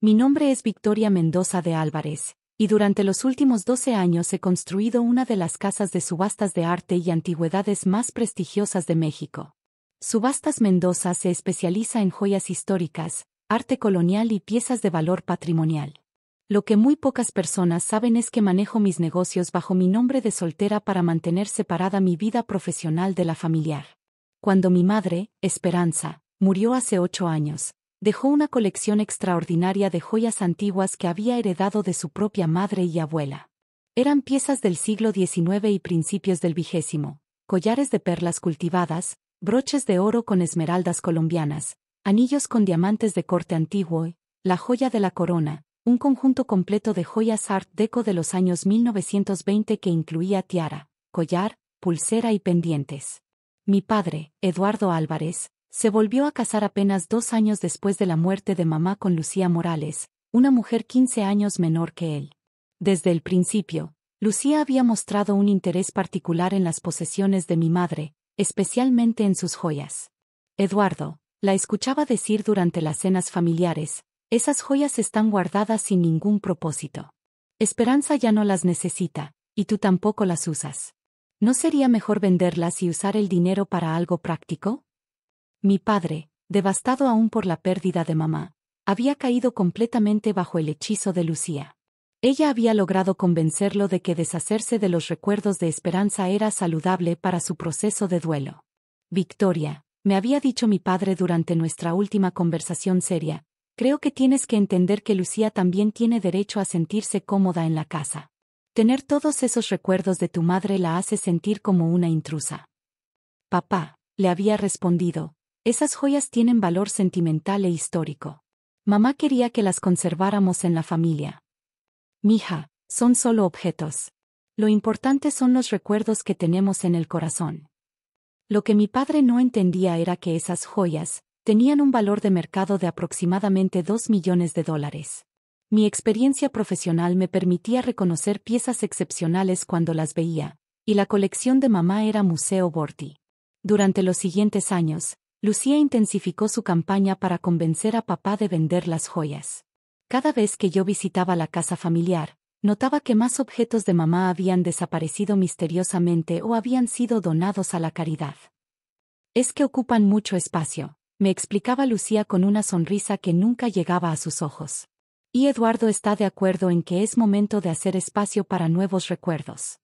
Mi nombre es Victoria Mendoza de Álvarez, y durante los últimos 12 años he construido una de las casas de subastas de arte y antigüedades más prestigiosas de México. Subastas Mendoza se especializa en joyas históricas, arte colonial y piezas de valor patrimonial. Lo que muy pocas personas saben es que manejo mis negocios bajo mi nombre de soltera para mantener separada mi vida profesional de la familiar. Cuando mi madre, Esperanza, murió hace 8 años, dejó una colección extraordinaria de joyas antiguas que había heredado de su propia madre y abuela. Eran piezas del siglo XIX y principios del XX, collares de perlas cultivadas, broches de oro con esmeraldas colombianas, anillos con diamantes de corte antiguo, la joya de la corona, un conjunto completo de joyas Art Deco de los años 1920 que incluía tiara, collar, pulsera y pendientes. Mi padre, Eduardo Álvarez, se volvió a casar apenas 2 años después de la muerte de mamá con Lucía Morales, una mujer 15 años menor que él. Desde el principio, Lucía había mostrado un interés particular en las posesiones de mi madre, especialmente en sus joyas. Eduardo, la escuchaba decir durante las cenas familiares, esas joyas están guardadas sin ningún propósito. Esperanza ya no las necesita, y tú tampoco las usas. ¿No sería mejor venderlas y usar el dinero para algo práctico? Mi padre, devastado aún por la pérdida de mamá, había caído completamente bajo el hechizo de Lucía. Ella había logrado convencerlo de que deshacerse de los recuerdos de Esperanza era saludable para su proceso de duelo. Victoria, me había dicho mi padre durante nuestra última conversación seria, creo que tienes que entender que Lucía también tiene derecho a sentirse cómoda en la casa. Tener todos esos recuerdos de tu madre la hace sentir como una intrusa. Papá, le había respondido, esas joyas tienen valor sentimental e histórico. Mamá quería que las conserváramos en la familia. Mija, son solo objetos. Lo importante son los recuerdos que tenemos en el corazón. Lo que mi padre no entendía era que esas joyas tenían un valor de mercado de aproximadamente $2 millones. Mi experiencia profesional me permitía reconocer piezas excepcionales cuando las veía, y la colección de mamá era Museo Borti. Durante los siguientes años, Lucía intensificó su campaña para convencer a papá de vender las joyas. Cada vez que yo visitaba la casa familiar, notaba que más objetos de mamá habían desaparecido misteriosamente o habían sido donados a la caridad. Es que ocupan mucho espacio, me explicaba Lucía con una sonrisa que nunca llegaba a sus ojos. Y Eduardo está de acuerdo en que es momento de hacer espacio para nuevos recuerdos.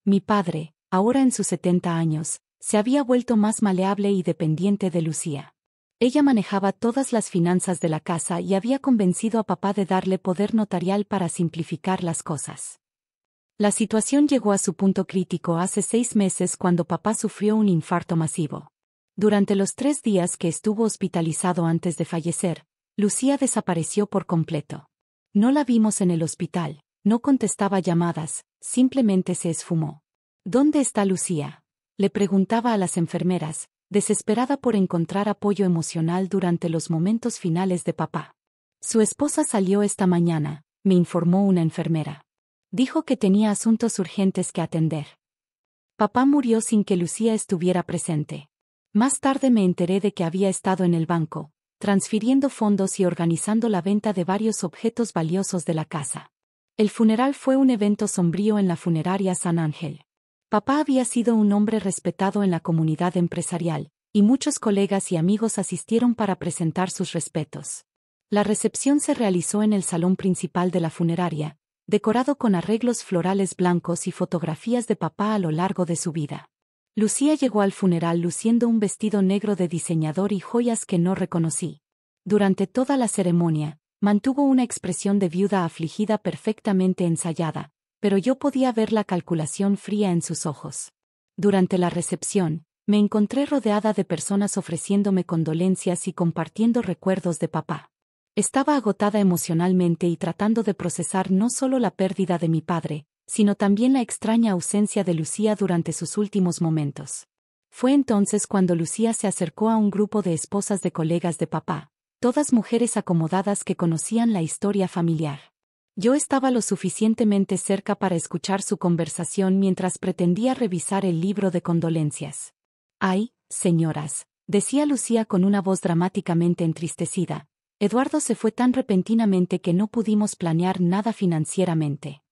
Mi padre, ahora en sus 70 años, se había vuelto más maleable y dependiente de Lucía. Ella manejaba todas las finanzas de la casa y había convencido a papá de darle poder notarial para simplificar las cosas. La situación llegó a su punto crítico hace 6 meses cuando papá sufrió un infarto masivo. Durante los 3 días que estuvo hospitalizado antes de fallecer, Lucía desapareció por completo. No la vimos en el hospital, no contestaba llamadas, simplemente se esfumó. ¿Dónde está Lucía?, le preguntaba a las enfermeras, desesperada por encontrar apoyo emocional durante los momentos finales de papá. Su esposa salió esta mañana, me informó una enfermera. Dijo que tenía asuntos urgentes que atender. Papá murió sin que Lucía estuviera presente. Más tarde me enteré de que había estado en el banco, transfiriendo fondos y organizando la venta de varios objetos valiosos de la casa. El funeral fue un evento sombrío en la funeraria San Ángel. Papá había sido un hombre respetado en la comunidad empresarial, y muchos colegas y amigos asistieron para presentar sus respetos. La recepción se realizó en el salón principal de la funeraria, decorado con arreglos florales blancos y fotografías de papá a lo largo de su vida. Lucía llegó al funeral luciendo un vestido negro de diseñador y joyas que no reconocí. Durante toda la ceremonia, mantuvo una expresión de viuda afligida perfectamente ensayada, pero yo podía ver la calculación fría en sus ojos. Durante la recepción, me encontré rodeada de personas ofreciéndome condolencias y compartiendo recuerdos de papá. Estaba agotada emocionalmente y tratando de procesar no solo la pérdida de mi padre, sino también la extraña ausencia de Lucía durante sus últimos momentos. Fue entonces cuando Lucía se acercó a un grupo de esposas de colegas de papá, todas mujeres acomodadas que conocían la historia familiar. Yo estaba lo suficientemente cerca para escuchar su conversación mientras pretendía revisar el libro de condolencias. «Ay, señoras», decía Lucía con una voz dramáticamente entristecida, Eduardo se fue tan repentinamente que no pudimos planear nada financieramente.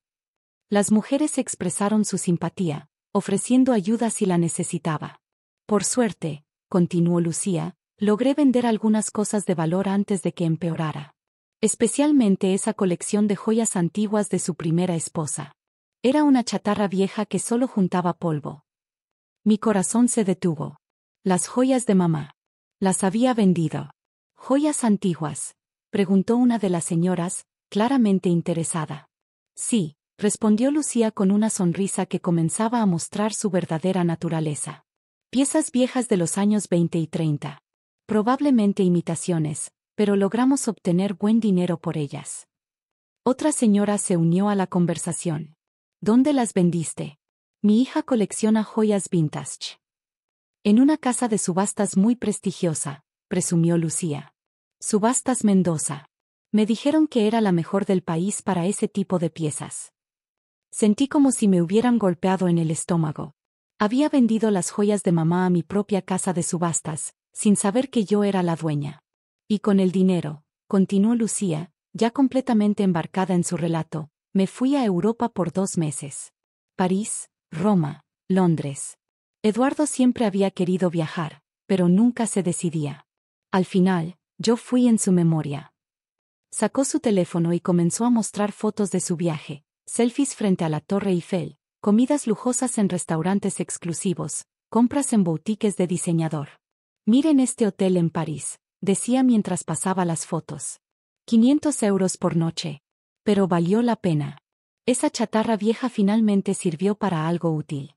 Las mujeres expresaron su simpatía, ofreciendo ayuda si la necesitaba. Por suerte, continuó Lucía, logré vender algunas cosas de valor antes de que empeorara. Especialmente esa colección de joyas antiguas de su primera esposa. Era una chatarra vieja que solo juntaba polvo. Mi corazón se detuvo. Las joyas de mamá. Las había vendido. ¿Joyas antiguas?, preguntó una de las señoras, claramente interesada. Sí, respondió Lucía con una sonrisa que comenzaba a mostrar su verdadera naturaleza. Piezas viejas de los años 20 y 30. Probablemente imitaciones, pero logramos obtener buen dinero por ellas. Otra señora se unió a la conversación. ¿Dónde las vendiste? Mi hija colecciona joyas vintage. En una casa de subastas muy prestigiosa, presumió Lucía. Subastas Mendoza. Me dijeron que era la mejor del país para ese tipo de piezas. Sentí como si me hubieran golpeado en el estómago. Había vendido las joyas de mamá a mi propia casa de subastas, sin saber que yo era la dueña. Y con el dinero, continuó Lucía, ya completamente embarcada en su relato, me fui a Europa por 2 meses. París, Roma, Londres. Eduardo siempre había querido viajar, pero nunca se decidía. Al final, yo fui en su memoria. Sacó su teléfono y comenzó a mostrar fotos de su viaje, selfies frente a la Torre Eiffel, comidas lujosas en restaurantes exclusivos, compras en boutiques de diseñador. Miren este hotel en París, decía mientras pasaba las fotos. 500 euros por noche. Pero valió la pena. Esa chatarra vieja finalmente sirvió para algo útil.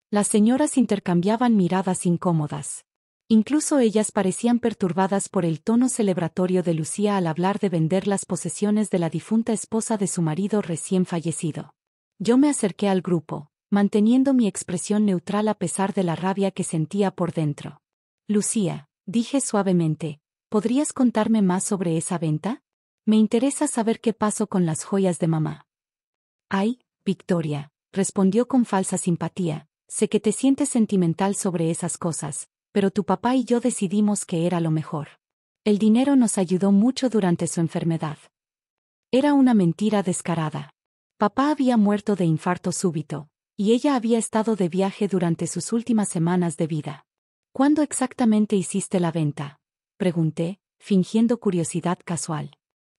Las señoras intercambiaban miradas incómodas. Incluso ellas parecían perturbadas por el tono celebratorio de Lucía al hablar de vender las posesiones de la difunta esposa de su marido recién fallecido. Yo me acerqué al grupo, manteniendo mi expresión neutral a pesar de la rabia que sentía por dentro. Lucía, dije suavemente, ¿podrías contarme más sobre esa venta? Me interesa saber qué pasó con las joyas de mamá. Ay, Victoria, respondió con falsa simpatía, sé que te sientes sentimental sobre esas cosas, pero tu papá y yo decidimos que era lo mejor. El dinero nos ayudó mucho durante su enfermedad. Era una mentira descarada. Papá había muerto de infarto súbito, y ella había estado de viaje durante sus últimas semanas de vida. ¿Cuándo exactamente hiciste la venta?, pregunté, fingiendo curiosidad casual.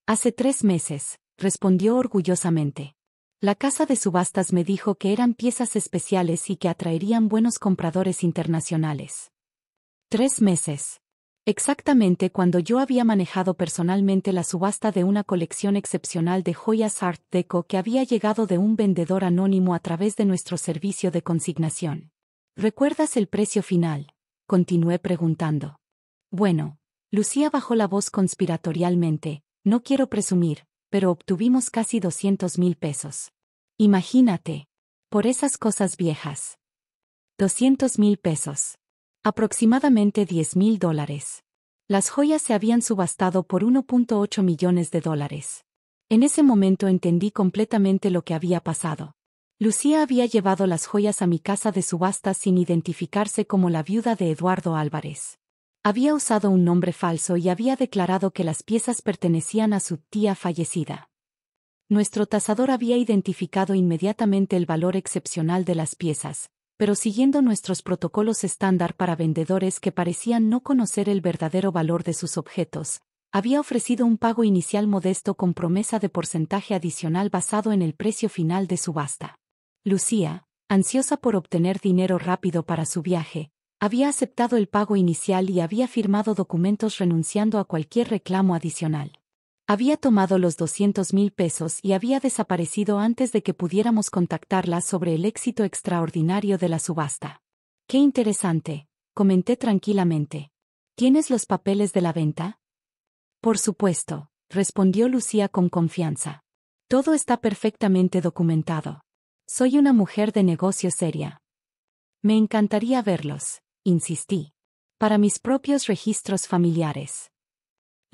Hace 3 meses, respondió orgullosamente. La casa de subastas me dijo que eran piezas especiales y que atraerían buenos compradores internacionales. 3 meses. Exactamente cuando yo había manejado personalmente la subasta de una colección excepcional de joyas Art Deco que había llegado de un vendedor anónimo a través de nuestro servicio de consignación. ¿Recuerdas el precio final?, continué preguntando. Bueno, Lucía bajó la voz conspiratorialmente, no quiero presumir, pero obtuvimos casi 200,000 pesos. Imagínate. Por esas cosas viejas. 200,000 pesos. Aproximadamente $10,000. Las joyas se habían subastado por 1.8 millones de dólares. En ese momento entendí completamente lo que había pasado. Lucía había llevado las joyas a mi casa de subastas sin identificarse como la viuda de Eduardo Álvarez. Había usado un nombre falso y había declarado que las piezas pertenecían a su tía fallecida. Nuestro tasador había identificado inmediatamente el valor excepcional de las piezas, pero siguiendo nuestros protocolos estándar para vendedores que parecían no conocer el verdadero valor de sus objetos, había ofrecido un pago inicial modesto con promesa de porcentaje adicional basado en el precio final de subasta. Lucía, ansiosa por obtener dinero rápido para su viaje, había aceptado el pago inicial y había firmado documentos renunciando a cualquier reclamo adicional. Había tomado los 200,000 pesos y había desaparecido antes de que pudiéramos contactarla sobre el éxito extraordinario de la subasta. Qué interesante, comenté tranquilamente. ¿Tienes los papeles de la venta? Por supuesto, respondió Lucía con confianza. Todo está perfectamente documentado. Soy una mujer de negocio seria. Me encantaría verlos, insistí. Para mis propios registros familiares.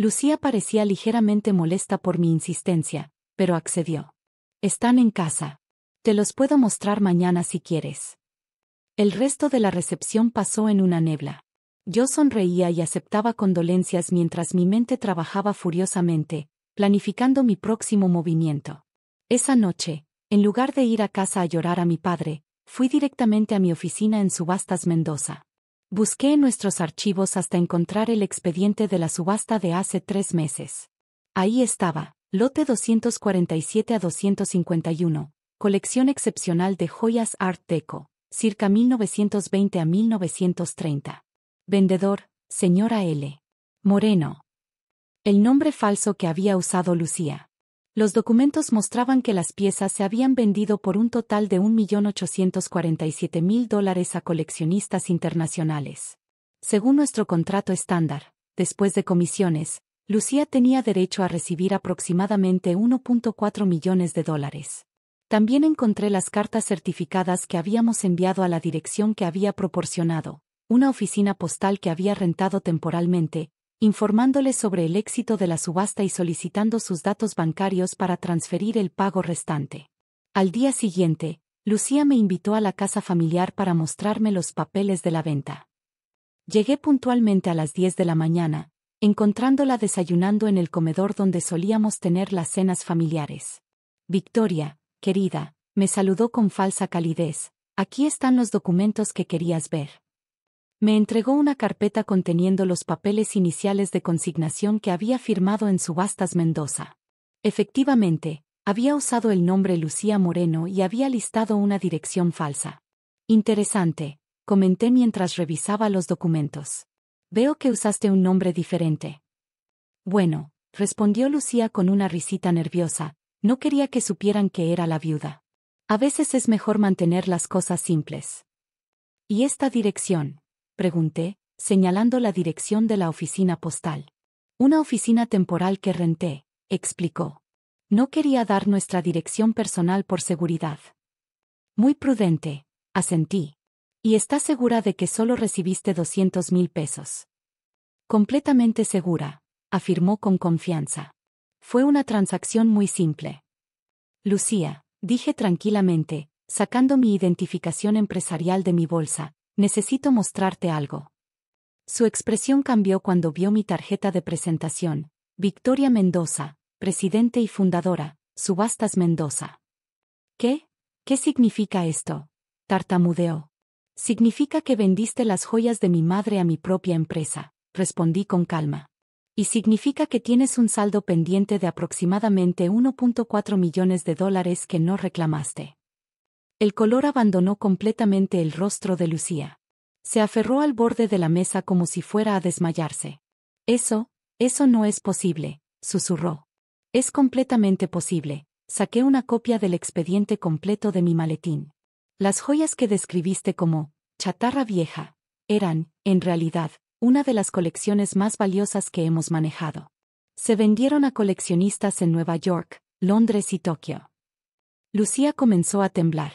Lucía parecía ligeramente molesta por mi insistencia, pero accedió. Están en casa. Te los puedo mostrar mañana si quieres. El resto de la recepción pasó en una nebla. Yo sonreía y aceptaba condolencias mientras mi mente trabajaba furiosamente, planificando mi próximo movimiento. Esa noche, en lugar de ir a casa a llorar a mi padre, fui directamente a mi oficina en Subastas Mendoza. Busqué en nuestros archivos hasta encontrar el expediente de la subasta de hace 3 meses. Ahí estaba, lote 247 a 251, colección excepcional de joyas Art Deco, circa 1920 a 1930. Vendedor, señora L. Moreno. El nombre falso que había usado Lucía. Los documentos mostraban que las piezas se habían vendido por un total de $1.847.000 a coleccionistas internacionales. Según nuestro contrato estándar, después de comisiones, Lucía tenía derecho a recibir aproximadamente $1.4 millones. También encontré las cartas certificadas que habíamos enviado a la dirección que había proporcionado, una oficina postal que había rentado temporalmente, informándole sobre el éxito de la subasta y solicitando sus datos bancarios para transferir el pago restante. Al día siguiente, Lucía me invitó a la casa familiar para mostrarme los papeles de la venta. Llegué puntualmente a las 10 de la mañana, encontrándola desayunando en el comedor donde solíamos tener las cenas familiares. Victoria, querida, me saludó con falsa calidez. Aquí están los documentos que querías ver. Me entregó una carpeta conteniendo los papeles iniciales de consignación que había firmado en Subastas Mendoza. Efectivamente, había usado el nombre Lucía Moreno y había listado una dirección falsa. Interesante, comenté mientras revisaba los documentos. Veo que usaste un nombre diferente. Bueno, respondió Lucía con una risita nerviosa, no quería que supieran que era la viuda. A veces es mejor mantener las cosas simples. ¿Y esta dirección? Pregunté, señalando la dirección de la oficina postal. Una oficina temporal que renté, explicó. No quería dar nuestra dirección personal por seguridad. Muy prudente, asentí. ¿Y estás segura de que solo recibiste 200,000 pesos? Completamente segura, afirmó con confianza. Fue una transacción muy simple. Lucía, dije tranquilamente, sacando mi identificación empresarial de mi bolsa, necesito mostrarte algo. Su expresión cambió cuando vio mi tarjeta de presentación. Victoria Mendoza, presidente y fundadora, Subastas Mendoza. ¿Qué? ¿Qué significa esto? Tartamudeó. Significa que vendiste las joyas de mi madre a mi propia empresa, respondí con calma. Y significa que tienes un saldo pendiente de aproximadamente $1.4 millones que no reclamaste. El color abandonó completamente el rostro de Lucía. Se aferró al borde de la mesa como si fuera a desmayarse. Eso no es posible, susurró. Es completamente posible. Saqué una copia del expediente completo de mi maletín. Las joyas que describiste como chatarra vieja eran, en realidad, una de las colecciones más valiosas que hemos manejado. Se vendieron a coleccionistas en Nueva York, Londres y Tokio. Lucía comenzó a temblar.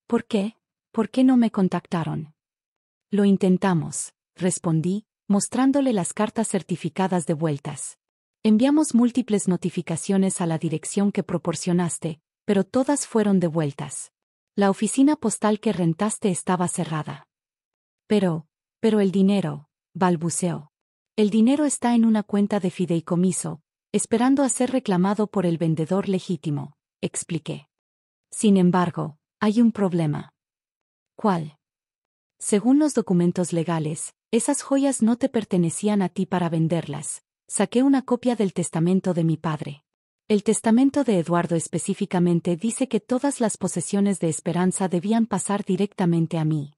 ¿Por qué? ¿Por qué no me contactaron? Lo intentamos, respondí, mostrándole las cartas certificadas devueltas. Enviamos múltiples notificaciones a la dirección que proporcionaste, pero todas fueron devueltas. La oficina postal que rentaste estaba cerrada. Pero el dinero, balbuceó. El dinero está en una cuenta de fideicomiso, esperando a ser reclamado por el vendedor legítimo, expliqué. Sin embargo, hay un problema. ¿Cuál? Según los documentos legales, esas joyas no te pertenecían a ti para venderlas. Saqué una copia del testamento de mi padre. El testamento de Eduardo específicamente dice que todas las posesiones de Esperanza debían pasar directamente a mí.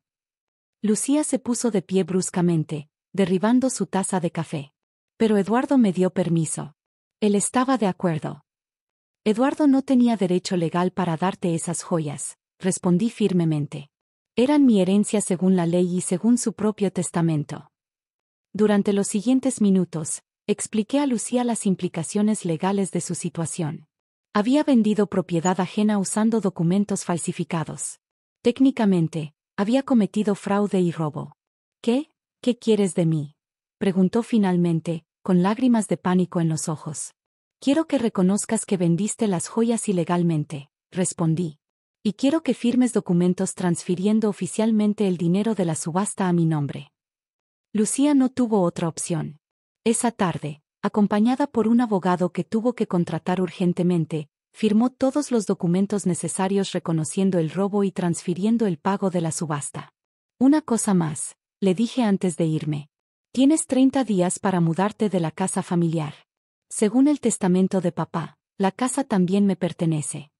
Lucía se puso de pie bruscamente, derribando su taza de café. Pero Eduardo me dio permiso. Él estaba de acuerdo. Eduardo no tenía derecho legal para darte esas joyas, respondí firmemente. Eran mi herencia según la ley y según su propio testamento. Durante los siguientes minutos, expliqué a Lucía las implicaciones legales de su situación. Había vendido propiedad ajena usando documentos falsificados. Técnicamente, había cometido fraude y robo. ¿Qué? ¿Qué quieres de mí? Preguntó finalmente, con lágrimas de pánico en los ojos. Quiero que reconozcas que vendiste las joyas ilegalmente, respondí. Y quiero que firmes documentos transfiriendo oficialmente el dinero de la subasta a mi nombre. Lucía no tuvo otra opción. Esa tarde, acompañada por un abogado que tuvo que contratar urgentemente, firmó todos los documentos necesarios reconociendo el robo y transfiriendo el pago de la subasta. Una cosa más, le dije antes de irme. Tienes 30 días para mudarte de la casa familiar. Según el testamento de papá, la casa también me pertenece.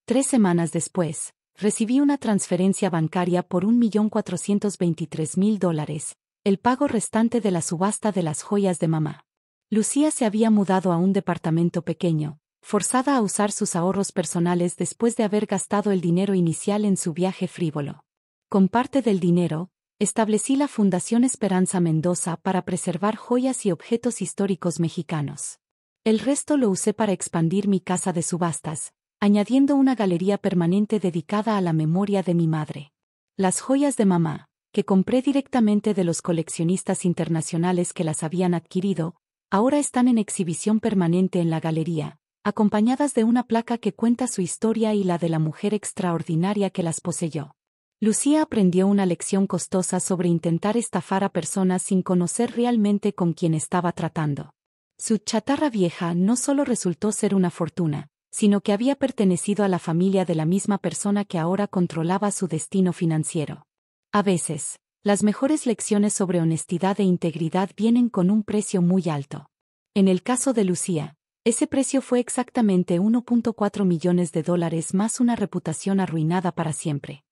3 semanas después, recibí una transferencia bancaria por $1.423.000, el pago restante de la subasta de las joyas de mamá. Lucía se había mudado a un departamento pequeño, forzada a usar sus ahorros personales después de haber gastado el dinero inicial en su viaje frívolo. Con parte del dinero, establecí la Fundación Esperanza Mendoza para preservar joyas y objetos históricos mexicanos. El resto lo usé para expandir mi casa de subastas, añadiendo una galería permanente dedicada a la memoria de mi madre. Las joyas de mamá, que compré directamente de los coleccionistas internacionales que las habían adquirido, ahora están en exhibición permanente en la galería, acompañadas de una placa que cuenta su historia y la de la mujer extraordinaria que las poseyó. Lucía aprendió una lección costosa sobre intentar estafar a personas sin conocer realmente con quién estaba tratando. Su chatarra vieja no solo resultó ser una fortuna, sino que había pertenecido a la familia de la misma persona que ahora controlaba su destino financiero. A veces, las mejores lecciones sobre honestidad e integridad vienen con un precio muy alto. En el caso de Lucía, ese precio fue exactamente $1.4 millones más una reputación arruinada para siempre.